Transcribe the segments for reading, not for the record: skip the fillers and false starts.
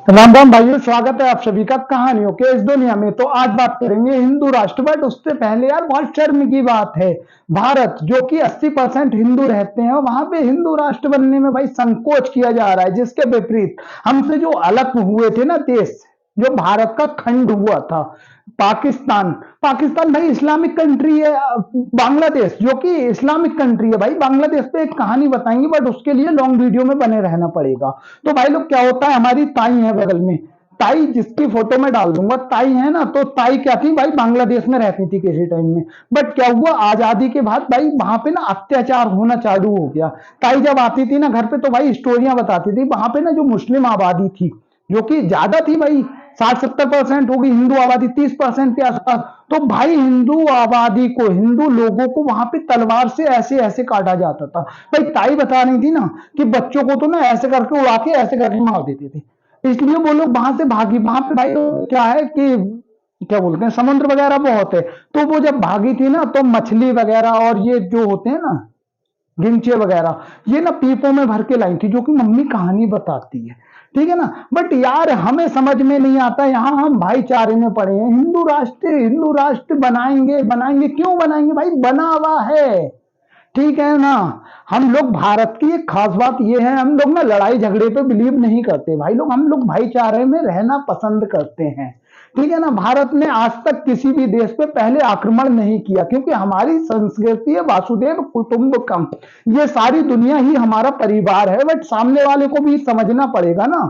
राम राम भाइयों, स्वागत है आप सभी का कहानियों के इस दुनिया में। तो आज बात करेंगे हिंदू राष्ट्र। बट उससे पहले यार बहुत शर्म की बात है, भारत जो कि 80% हिंदू रहते हैं वहां पे हिंदू राष्ट्र बनने में भाई संकोच किया जा रहा है। जिसके विपरीत हमसे जो अलग हुए थे ना देश, जो भारत का खंड हुआ था, पाकिस्तान। पाकिस्तान भाई इस्लामिक कंट्री है। बांग्लादेश जो कि इस्लामिक कंट्री है। भाई बांग्लादेश पे एक कहानी बताएंगे, बट उसके लिए लॉन्ग वीडियो में बने रहना पड़ेगा। तो भाई लोग क्या होता है, हमारी ताई है बगल में, ताई जिसकी फोटो में डाल दूंगा, ताई है ना। तो ताई क्या थी भाई, बांग्लादेश में रहती थी किसी टाइम में। बट क्या हुआ, आजादी के बाद भाई वहां पे ना अत्याचार होना चालू हो गया। ताई जब आती थी ना घर पे, तो भाई स्टोरियां बताती थी। वहां पे ना जो मुस्लिम आबादी थी, जो कि ज्यादा थी भाई, 60-70% होगी। हिंदू आबादी 30% के आसपास। तो भाई हिंदू आबादी को, हिंदू लोगों को वहां पे तलवार से ऐसे ऐसे काटा जाता था। भाई ताई बता रही थी ना कि बच्चों को तो ना ऐसे करके उड़ा के ऐसे करके मार देते थे। इसलिए वो लोग वहां से भागी। वहां पे भाई क्या है कि क्या बोलते हैं, समुद्र वगैरह बहुत है। तो वो जब भागी थी ना, तो मछली वगैरह और ये जो होते हैं ना, गिंचे वगैरह, ये ना पीपों में भर के लाई थी, जो कि मम्मी कहानी बताती है। ठीक है ना। बट यार हमें समझ में नहीं आता, यहाँ हम भाईचारे में पड़े हैं। हिंदू राष्ट्र बनाएंगे बनाएंगे, क्यों बनाएंगे भाई, बना हुआ है। ठीक है ना। हम लोग, भारत की एक खास बात ये है, हम लोग ना लड़ाई झगड़े पे बिलीव नहीं करते भाई लोग। हम लोग भाईचारे में रहना पसंद करते हैं। ठीक है ना। भारत ने आज तक किसी भी देश पे पहले आक्रमण नहीं किया, क्योंकि हमारी संस्कृति है वासुदेव कुटुंबकम। ये सारी दुनिया ही हमारा परिवार है। बट सामने वाले को भी समझना पड़ेगा ना,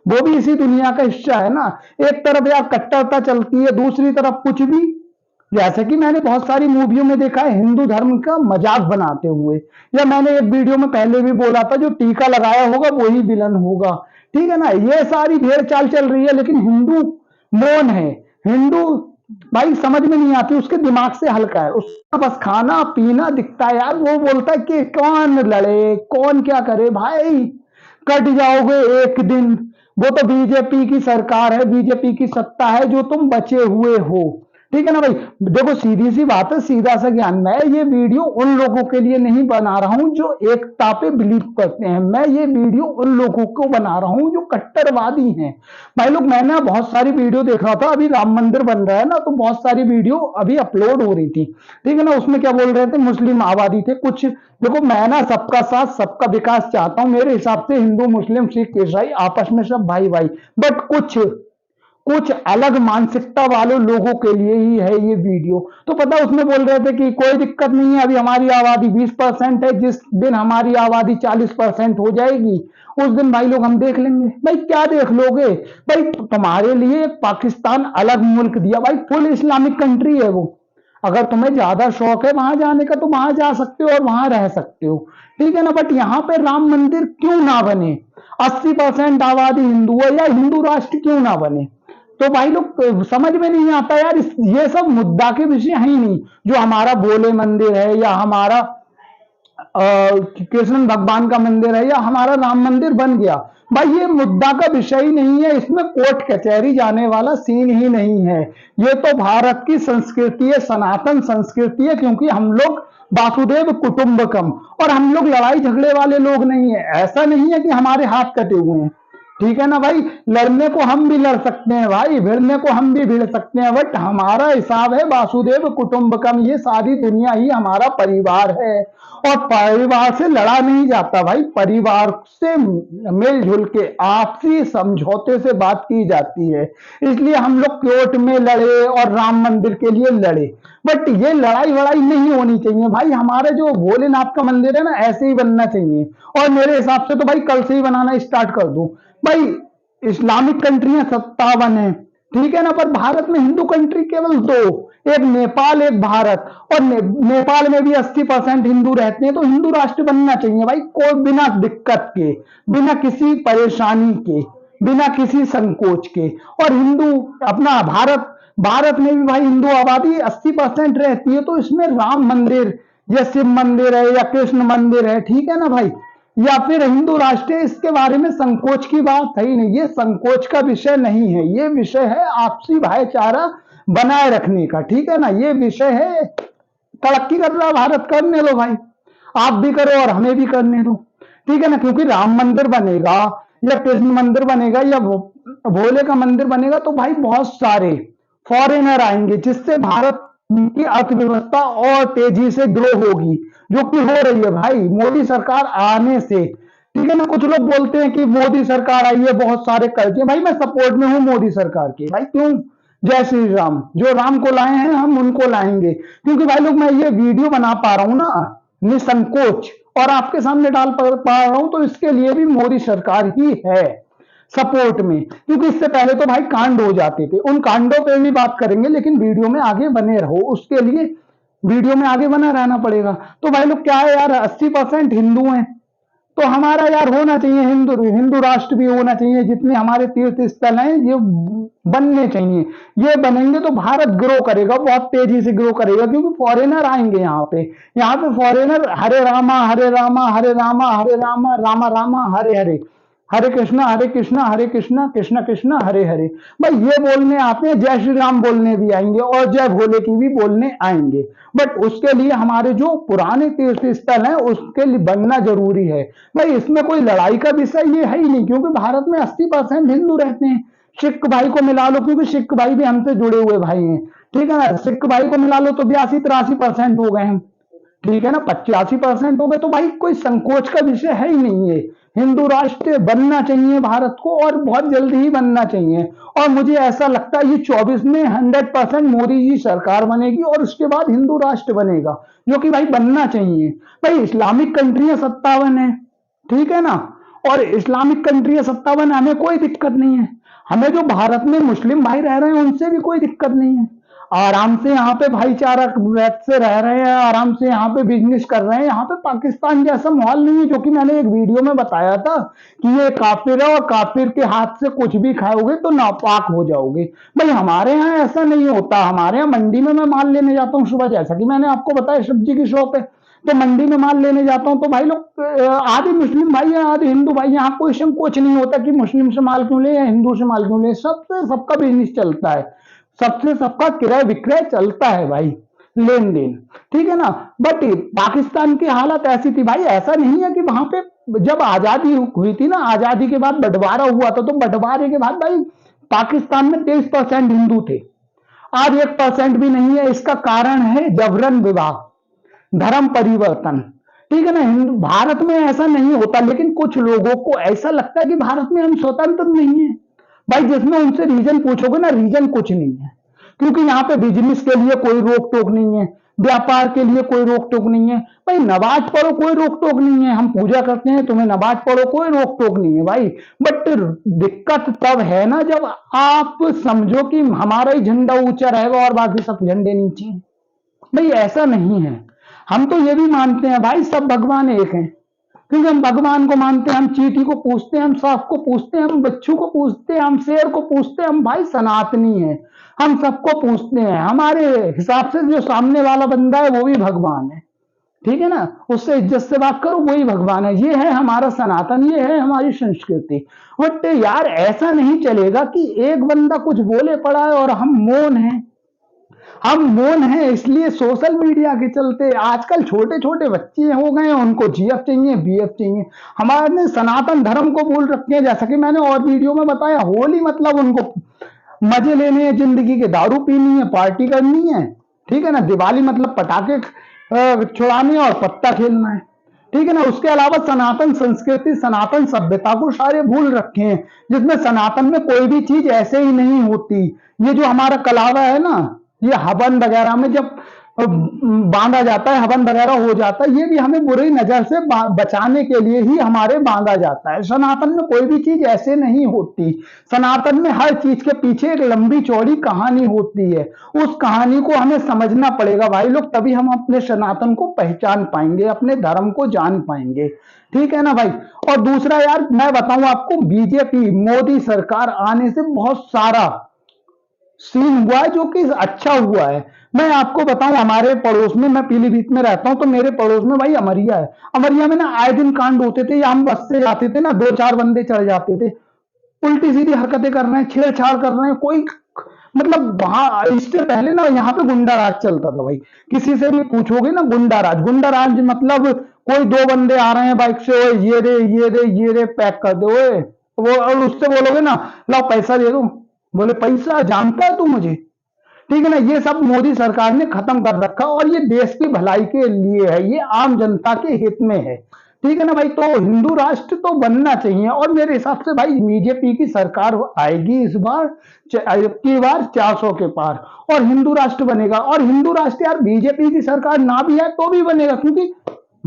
वो भी इसी दुनिया का हिस्सा है ना। एक तरफ यार कट्टरता चलती है, दूसरी तरफ कुछ भी। जैसे कि मैंने बहुत सारी मूवियों में देखा है हिंदू धर्म का मजाक बनाते हुए, या मैंने एक वीडियो में पहले भी बोला था, जो टीका लगाया होगा वही विलन होगा। ठीक है ना। ये सारी भेड़ चाल चल रही है, लेकिन हिंदू मौन है। हिंदू भाई समझ में नहीं आती, उसके दिमाग से हल्का है, उसका बस खाना पीना दिखता है। यार वो बोलता है कि कौन लड़े कौन क्या करे भाई, कट जाओगे एक दिन। वो तो बीजेपी की सरकार है, बीजेपी की सत्ता है, जो तुम बचे हुए हो। ठीक है ना भाई। देखो सीधी सी बात है, सीधा सा ज्ञान। मैं ये वीडियो उन लोगों के लिए नहीं बना रहा हूं जो एकता पे बिलीव करते हैं। मैं ये वीडियो उन लोगों को बना रहा हूं जो कट्टरवादी हैं। भाई लोग मैं ना बहुत सारी वीडियो देख रहा था, अभी राम मंदिर बन रहा है ना, तो बहुत सारी वीडियो अभी अपलोड हो रही थी। ठीक है ना। उसमें क्या बोल रहे थे, मुस्लिम आबादी थे कुछ। देखो मैं ना सबका साथ सबका विकास चाहता हूं। मेरे हिसाब से हिंदू मुस्लिम सिख ईसाई आपस में सब भाई भाई। बट कुछ कुछ अलग मानसिकता वाले लोगों के लिए ही है ये वीडियो। तो पता उसमें बोल रहे थे कि कोई दिक्कत नहीं है, अभी हमारी आबादी 20% है, जिस दिन हमारी आबादी 40% हो जाएगी, उस दिन भाई लोग हम देख लेंगे। भाई क्या देख लोगे भाई, तुम्हारे लिए पाकिस्तान अलग मुल्क दिया भाई, फुल इस्लामिक कंट्री है वो। अगर तुम्हें ज्यादा शौक है वहां जाने का, तो वहां जा सकते हो और वहां रह सकते हो। ठीक है ना। बट यहाँ पे राम मंदिर क्यों ना बने, 80% आबादी हिंदू है, या हिंदू राष्ट्र क्यों ना बने। तो भाई लोग समझ में नहीं आता यार, ये सब मुद्दा के विषय है ही नहीं। जो हमारा भोले मंदिर है, या हमारा कृष्ण भगवान का मंदिर है, या हमारा राम मंदिर बन गया, भाई ये मुद्दा का विषय ही नहीं है। इसमें कोर्ट कचहरी जाने वाला सीन ही नहीं है। ये तो भारत की संस्कृति है, सनातन संस्कृति है, क्योंकि हम लोग वासुदेव कुटुंबकम, और हम लोग लड़ाई झगड़े वाले लोग नहीं है। ऐसा नहीं है कि हमारे हाथ कटे हुए हैं। ठीक है ना भाई। लड़ने को हम भी लड़ सकते हैं भाई, भिड़ने को हम भी भिड़ सकते हैं, बट हमारा हिसाब है वासुदेव कुटुंबकम। ये सारी दुनिया ही हमारा परिवार है, और परिवार से लड़ा नहीं जाता भाई, परिवार से मिलजुल के आपसी समझौते से बात की जाती है। इसलिए हम लोग कोर्ट में लड़े और राम मंदिर के लिए लड़े। बट ये लड़ाई वड़ाई नहीं होनी चाहिए भाई। हमारे जो भोलेनाथ का मंदिर है ना, ऐसे ही बनना चाहिए। और मेरे हिसाब से तो भाई कल से ही बनाना स्टार्ट कर दो भाई। इस्लामिक कंट्रियां 57 है, ठीक है ना। पर भारत में हिंदू कंट्री केवल दो, एक नेपाल एक भारत। और नेपाल में भी 80% हिंदू रहते हैं। तो हिंदू राष्ट्र बनना चाहिए भाई, कोई बिना दिक्कत के, बिना किसी परेशानी के, बिना किसी संकोच के। और हिंदू अपना भारत, भारत में भी भाई हिंदू आबादी 80% रहती है। तो इसमें राम मंदिर या शिव मंदिर है या कृष्ण मंदिर है, ठीक है ना भाई, या फिर हिंदू राष्ट्र है, इसके बारे में संकोच की बात है ही नहीं। ये संकोच का विषय नहीं है, ये विषय है आपसी भाईचारा बनाए रखने का। ठीक है ना। ये विषय है, तरक्की कर रहा भारत, करने दो भाई, आप भी करो और हमें भी करने दो। ठीक है ना। क्योंकि राम मंदिर बनेगा, या कृष्ण मंदिर बनेगा या भोले का मंदिर बनेगा, तो भाई बहुत सारे फॉरेनर आएंगे, जिससे भारत की अर्थव्यवस्था और तेजी से ग्रो होगी, जो कि हो रही है भाई मोदी सरकार आने से। ठीक है ना, कुछ लोग बोलते हैं कि मोदी सरकार आई है बहुत सारे कर्जे, भाई मैं सपोर्ट में हूं मोदी सरकार के, भाई क्यों, जय श्री राम, जो राम को लाए हैं हम उनको लाएंगे, क्योंकि भाई लोग मैं ये वीडियो बना पा रहा हूं ना निसंकोच, और आपके सामने डाल पा रहा हूं, तो इसके लिए भी मोदी सरकार ही है सपोर्ट में, क्योंकि इससे पहले तो भाई कांड हो जाते थे, उन कांडों पे भी बात करेंगे, लेकिन वीडियो में आगे बने रहो, उसके लिए वीडियो में आगे बना रहना पड़ेगा। तो भाई लोग क्या है यार, 80% हिंदू हैं, तो हमारा यार होना चाहिए हिंदू, हिंदू राष्ट्र भी होना चाहिए, जितने हमारे तीर्थ स्थल हैं ये बनने चाहिए, ये बनेंगे तो भारत ग्रो करेगा, बहुत तेजी से ग्रो करेगा, क्योंकि फॉरेनर आएंगे यहाँ पे फॉरेनर हरे रामा हरे रामा हरे रामा हरे रामा रामा रामा हरे हरे, हरे कृष्णा हरे कृष्णा हरे कृष्णा कृष्णा कृष्णा हरे हरे, भाई ये बोलने आते हैं, जय श्री राम बोलने भी आएंगे और जय भोले की भी बोलने आएंगे, बट उसके लिए हमारे जो पुराने तीर्थ स्थल हैं उसके लिए बनना जरूरी है। भाई इसमें कोई लड़ाई का विषय ये है ही नहीं, क्योंकि भारत में 80% हिंदू रहते हैं, सिख भाई को मिला लो, क्योंकि सिख भाई भी हमसे जुड़े हुए भाई हैं, ठीक है ना, सिख भाई को मिला लो तो 82-83% हो गए हम, ठीक है ना, 85% हो गए, तो भाई कोई संकोच का विषय है ही नहीं है, हिंदू राष्ट्र बनना चाहिए भारत को, और बहुत जल्दी ही बनना चाहिए, और मुझे ऐसा लगता है ये 24 में 100% मोदी जी सरकार बनेगी, और उसके बाद हिंदू राष्ट्र बनेगा, जो कि भाई बनना चाहिए। भाई इस्लामिक कंट्रियां 57 है, ठीक है ना, और इस्लामिक कंट्रियां 57, हमें कोई दिक्कत नहीं है, हमें जो भारत में मुस्लिम भाई रह रहे हैं उनसे भी कोई दिक्कत नहीं है, आराम से यहाँ पे भाईचारा से रह रहे हैं, आराम से यहाँ पे बिजनेस कर रहे हैं, यहाँ पे पाकिस्तान जैसा माहौल नहीं है, जो कि मैंने एक वीडियो में बताया था कि ये काफिर है और काफिर के हाथ से कुछ भी खाओगे तो नापाक हो जाओगे। भाई हमारे यहाँ ऐसा नहीं होता, हमारे यहाँ मंडी में मैं माल लेने जाता हूँ सुबह, जैसा कि मैंने आपको बताया सब्जी की शॉप है, तो मंडी में माल लेने जाता हूँ, तो भाई लोग आधे मुस्लिम भाई हैं आधे हिंदू भाई, यहाँ कोई संकोच नहीं होता कि मुस्लिम से माल क्यों ले या हिंदू से माल क्यों ले, सबसे सबका बिजनेस चलता है, सबसे सबका क्रय विक्रय चलता है भाई, लेन देन, ठीक है ना। बट पाकिस्तान की हालत ऐसी थी भाई, ऐसा नहीं है कि वहां पे जब आजादी हुई थी ना, आजादी के बाद बंटवारा हुआ था, तो बंटवारे के बाद भाई पाकिस्तान में 23% हिंदू थे, आज 1% भी नहीं है, इसका कारण है जबरन विवाह, धर्म परिवर्तन, ठीक है ना। हिंदू भारत में ऐसा नहीं होता, लेकिन कुछ लोगों को ऐसा लगता है कि भारत में हम स्वतंत्र नहीं है, भाई जिसमें उनसे रीजन पूछोगे ना, रीजन कुछ नहीं है, क्योंकि यहाँ पे बिजनेस के लिए कोई रोक टोक नहीं है, व्यापार के लिए कोई रोक टोक नहीं है, भाई नमाज पढ़ो कोई रोक टोक नहीं है, हम पूजा करते हैं तुम्हें नमाज पढ़ो कोई रोक टोक नहीं है भाई, बट दिक्कत तब है ना जब आप समझो कि हमारा ही झंडा ऊंचा रहेगा और बाकी सब झंडे नीचे हैं। भाई ऐसा नहीं है, हम तो ये भी मानते हैं भाई सब भगवान एक हैं, क्योंकि हम भगवान को मानते हैं, हम चींटी को पूछते हैं, हम सांप को पूछते हैं, हम बच्चों को पूछते हैं, हम शेर को पूछते हैं, हम भाई सनातनी हैं, हम सबको पूछते हैं, हमारे हिसाब से जो सामने वाला बंदा है वो भी भगवान है, ठीक है ना, उससे इज्जत से बात करो वही भगवान है, ये है हमारा सनातन, ये है हमारी संस्कृति। बट यार ऐसा नहीं चलेगा कि एक बंदा कुछ बोले पड़ा है और हम मौन हैं, हम मौन हैं, इसलिए सोशल मीडिया के चलते आजकल छोटे छोटे बच्चे हो गए हैं, उनको जीएफ चाहिए बीएफ चाहिए, हमारे सनातन धर्म को भूल रखे हैं, जैसा कि मैंने और वीडियो में बताया, होली मतलब उनको मजे लेने हैं जिंदगी के, दारू पीनी है, पार्टी करनी है, ठीक है ना, दिवाली मतलब पटाखे छुड़ाने और पत्ता खेलना है, ठीक है ना, उसके अलावा सनातन संस्कृति सनातन सभ्यता को सारे भूल रखे हैं, जिसमें सनातन में कोई भी चीज ऐसे ही नहीं होती, ये जो हमारा कलावा है ना, ये हवन वगैरह में जब बांधा जाता है, हवन वगैरह हो जाता है, ये भी हमें बुरी नजर से बचाने के लिए ही हमारे बांधा जाता है, सनातन में कोई भी चीज ऐसे नहीं होती, सनातन में हर चीज के पीछे एक लंबी चौड़ी कहानी होती है, उस कहानी को हमें समझना पड़ेगा भाई लोग, तभी हम अपने सनातन को पहचान पाएंगे, अपने धर्म को जान पाएंगे, ठीक है ना भाई। और दूसरा यार मैं बताऊं आपको, बीजेपी मोदी सरकार आने से बहुत सारा सीन हुआ है जो कि अच्छा हुआ है। मैं आपको बताऊं, हमारे पड़ोस में, मैं पीलीभीत में रहता हूं, तो मेरे पड़ोस में भाई अमरिया है, अमरिया में ना आए दिन कांड होते थे, या हम बस से जाते थे ना, 2-4 बंदे चढ़ जाते थे, उल्टी सीधी हरकतें कर रहे हैं, छेड़छाड़ कर रहे हैं, कोई मतलब वहां इससे पहले ना यहाँ पे गुंडा राज चलता था भाई, किसी से भी पूछोगे ना गुंडा राज, गुंडा राज मतलब कोई 2 बंदे आ रहे हैं बाइक से, ओए ये रे ये रे ये रे पैक कर दो, ओए वो और उससे बोलोगे ना, लाओ पैसा दे दो, बोले पैसा जानता है तू मुझे। ठीक है ना, ये सब मोदी सरकार ने खत्म कर रखा और ये देश की भलाई के लिए है, ये आम जनता के हित में है। ठीक है ना भाई, तो हिंदू राष्ट्र तो बनना चाहिए और मेरे हिसाब से भाई बीजेपी की सरकार आएगी इस बार, की बार 400 के पार, और हिंदू राष्ट्र बनेगा। और हिंदू राष्ट्र यार बीजेपी की सरकार ना भी आए तो भी बनेगा, क्योंकि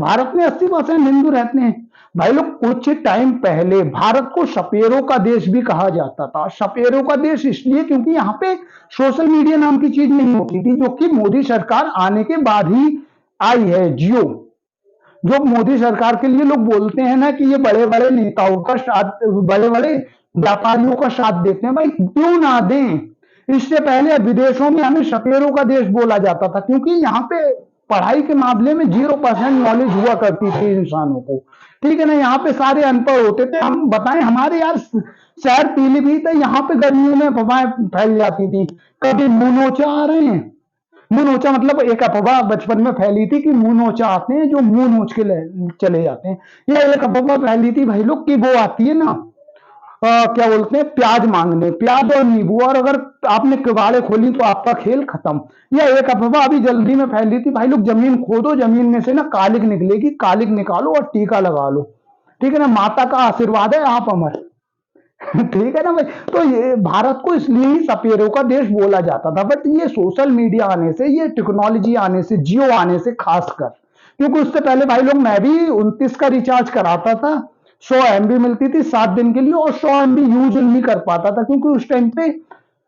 भारत में 80% हिंदू रहते हैं। भाई लोग, कुछ टाइम पहले भारत को सपेरों का देश भी कहा जाता था। सपेरों का देश इसलिए क्योंकि यहाँ पे सोशल मीडिया नाम की चीज नहीं होती थी, जो कि मोदी सरकार आने के बाद ही आई है। जियो, जो मोदी सरकार के लिए लोग बोलते हैं ना कि ये बड़े बड़े नेताओं का साथ, बड़े बड़े व्यापारियों का साथ देते हैं, भाई क्यों ना दें। इससे पहले विदेशों में हमें सपेरों का देश बोला जाता था, क्योंकि यहाँ पे पढ़ाई के मामले में 0% नॉलेज हुआ करती थी इंसानों को। ठीक है ना, यहाँ पे सारे अनपढ़ होते थे। हम बताएं, हमारे यार शहर पीलीभीत है, यहाँ पे गर्मियों में अफवाहें फैल जाती थी, कभी मुंह नोचा आ रहे हैं। मुंह नोचा मतलब एक अफवाह बचपन में फैली थी कि मुंह नोचा आते हैं, जो मुंह नोच के चले जाते हैं। ये एक अफवाह फैली थी भाई लोग की, वो आती है ना, क्या बोलते हैं, प्याज मांगने, प्याज और नींबू, और अगर आपने किवाड़े खोली तो आपका खेल खत्म। यह एक अफवाह अभी जल्दी में फैली थी भाई लोग, जमीन खोदो, जमीन में से ना कालिक निकलेगी, कालिक निकालो और टीका लगा लो। ठीक है ना, माता का आशीर्वाद है, आप अमर। ठीक है ना भाई, तो ये भारत को इसलिए ही सपेरों का देश बोला जाता था। बट ये सोशल मीडिया आने से, ये टेक्नोलॉजी आने से, जियो आने से खासकर, क्योंकि उससे पहले भाई लोग मैं भी 29 का रिचार्ज कराता था, 100 MB मिलती थी 7 दिन के लिए, और 100 MB यूज नहीं कर पाता था, क्योंकि उस टाइम पे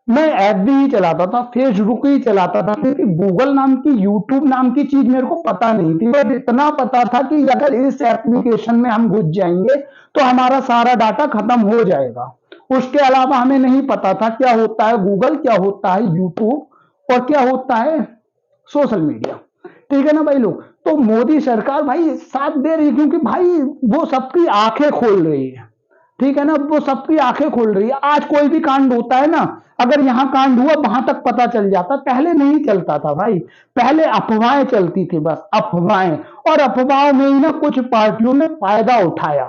मैं FB ही चलाता था, फेसबुक ही चलाता था, क्योंकि गूगल नाम की, यूट्यूब नाम की चीज मेरे को पता नहीं थी। बट इतना पता था कि अगर इस एप्लीकेशन में हम घुस जाएंगे तो हमारा सारा डाटा खत्म हो जाएगा। उसके अलावा हमें नहीं पता था क्या होता है गूगल, क्या होता है यूट्यूब, और क्या होता है सोशल मीडिया। ठीक है ना भाई लोग, तो मोदी सरकार भाई साथ दे रही है, क्योंकि भाई वो सबकी आंखें खोल रही है। ठीक है ना, वो सबकी आंखें खोल रही है। आज कोई भी कांड होता है ना, अगर यहाँ कांड हुआ वहां तक पता चल जाता, पहले नहीं चलता था भाई। पहले अफवाहें चलती थी, बस अफवाहें, और अफवाहों में ही ना कुछ पार्टियों ने फायदा उठाया,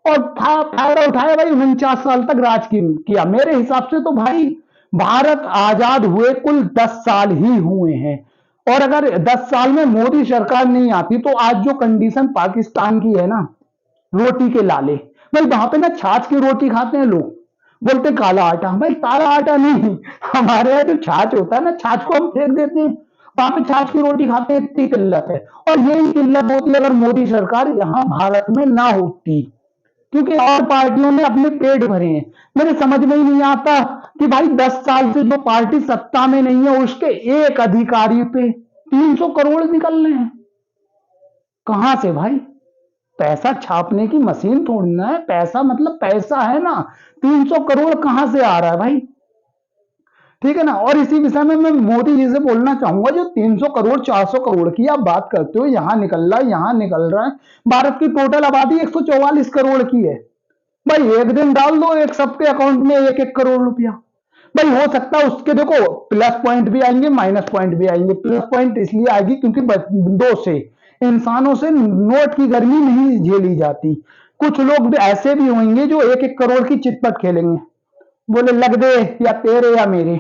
और फायदा उठाया भाई, 49 साल तक राज किया। मेरे हिसाब से तो भाई भारत आजाद हुए कुल 10 साल ही हुए हैं, और अगर 10 साल में मोदी सरकार नहीं आती तो आज जो कंडीशन पाकिस्तान की है ना, रोटी के लाले, भाई वहां पे ना छाछ की रोटी खाते हैं लोग, बोलते काला आटा, भाई काला आटा नहीं, हमारे यहाँ जो छाछ होता है ना, छाछ को हम फेंक देते हैं, वहां पे छाछ की रोटी खाते हैं, इतनी किल्लत है। और यही किल्लत होती अगर मोदी सरकार यहाँ भारत में ना होती, क्योंकि और पार्टियों ने अपने पेट भरे हैं। मेरे समझ में ही नहीं आता कि भाई 10 साल से जो पार्टी सत्ता में नहीं है, उसके एक अधिकारी पे 300 करोड़ निकल रहे हैं। कहां से भाई? पैसा छापने की मशीन थोड़ी ना है, पैसा मतलब पैसा है ना। 300 करोड़ कहां से आ रहा है भाई? ठीक है ना, और इसी विषय में मैं मोदी जी से बोलना चाहूंगा, जो 300 करोड़ 400 करोड़ की आप बात करते हो, यहां निकल रहा है, यहां निकल रहा है। भारत की टोटल आबादी 144 करोड़ की है। भाई एक दिन डाल दो एक सबके अकाउंट में 1-1 करोड़ रुपया। भाई हो सकता है उसके देखो प्लस पॉइंट भी आएंगे, माइनस पॉइंट भी आएंगे। प्लस पॉइंट इसलिए आएगी क्योंकि दो से इंसानों से नोट की गर्मी नहीं झेली जाती। कुछ लोग भी ऐसे भी होंगे जो 1-1 करोड़ की चितपट खेलेंगे, बोले लग दे या तेरे या मेरे।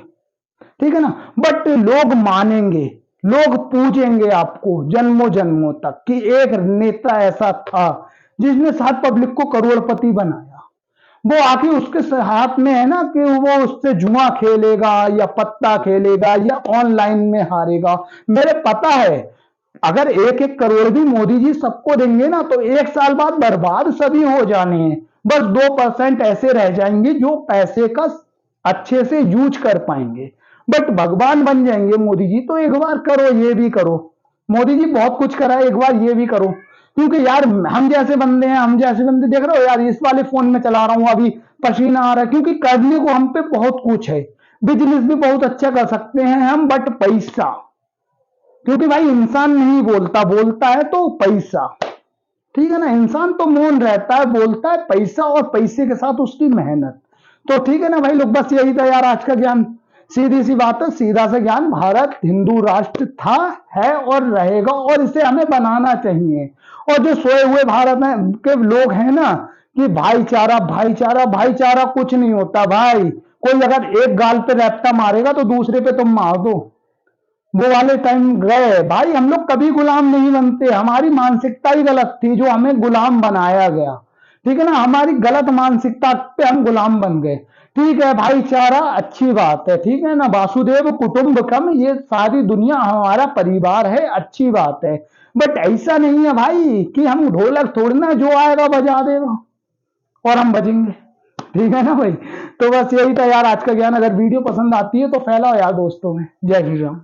ठीक है ना, बट लोग मानेंगे, लोग पूछेंगे आपको जन्मों जन्मों तक कि एक नेता ऐसा था जिसने सात पब्लिक को करोड़पति बनाया। वो आके उसके हाथ में है ना कि वो उससे जुआ खेलेगा या पत्ता खेलेगा या ऑनलाइन में हारेगा। मेरे पता है अगर 1-1 करोड़ भी मोदी जी सबको देंगे ना, तो 1 साल बाद बर्बाद सभी हो जाने हैं। बस 2% ऐसे रह जाएंगे जो पैसे का अच्छे से यूज कर पाएंगे। बट भगवान बन जाएंगे मोदी जी। तो एक बार करो, ये भी करो। मोदी जी बहुत कुछ करा है, एक बार ये भी करो। क्योंकि यार हम जैसे बंदे हैं, हम जैसे बंदे देख रहे हो यार, इस वाले फोन में चला रहा हूं अभी, पसीना आ रहा है, क्योंकि करने को हम पे बहुत कुछ है। बिजनेस भी बहुत अच्छा कर सकते हैं हम, बट पैसा, क्योंकि भाई इंसान नहीं बोलता, बोलता है तो पैसा। ठीक है ना, इंसान तो मौन रहता है, बोलता है पैसा, और पैसे के साथ उसकी मेहनत। तो ठीक है ना भाई लोग, बस यही था यार आज का ज्ञान। सीधी सी बात है, सीधा सा ज्ञान। भारत हिंदू राष्ट्र था, है और रहेगा, और इसे हमें बनाना चाहिए। और जो सोए हुए भारत में के लोग हैं ना, कि भाईचारा भाईचारा भाईचारा कुछ नहीं होता भाई। कोई अगर एक गाल पे रैप्टा मारेगा तो दूसरे पे तुम मार दो, वो वाले टाइम गए भाई। हम लोग कभी गुलाम नहीं बनते, हमारी मानसिकता ही गलत थी जो हमें गुलाम बनाया गया। ठीक है ना, हमारी गलत मानसिकता पे हम गुलाम बन गए। ठीक है, भाईचारा अच्छी बात है, ठीक है ना, वासुदेव कुटुंबकम, ये सारी दुनिया हमारा परिवार है, अच्छी बात है। बट ऐसा नहीं है भाई कि हम ढोलक थोड़ी ना जो आएगा बजा देगा और हम बजेंगे। ठीक है ना भाई। तो बस यही था यार आज का ज्ञान। अगर वीडियो पसंद आती है तो फैलाओ यार दोस्तों में। जय श्री राम।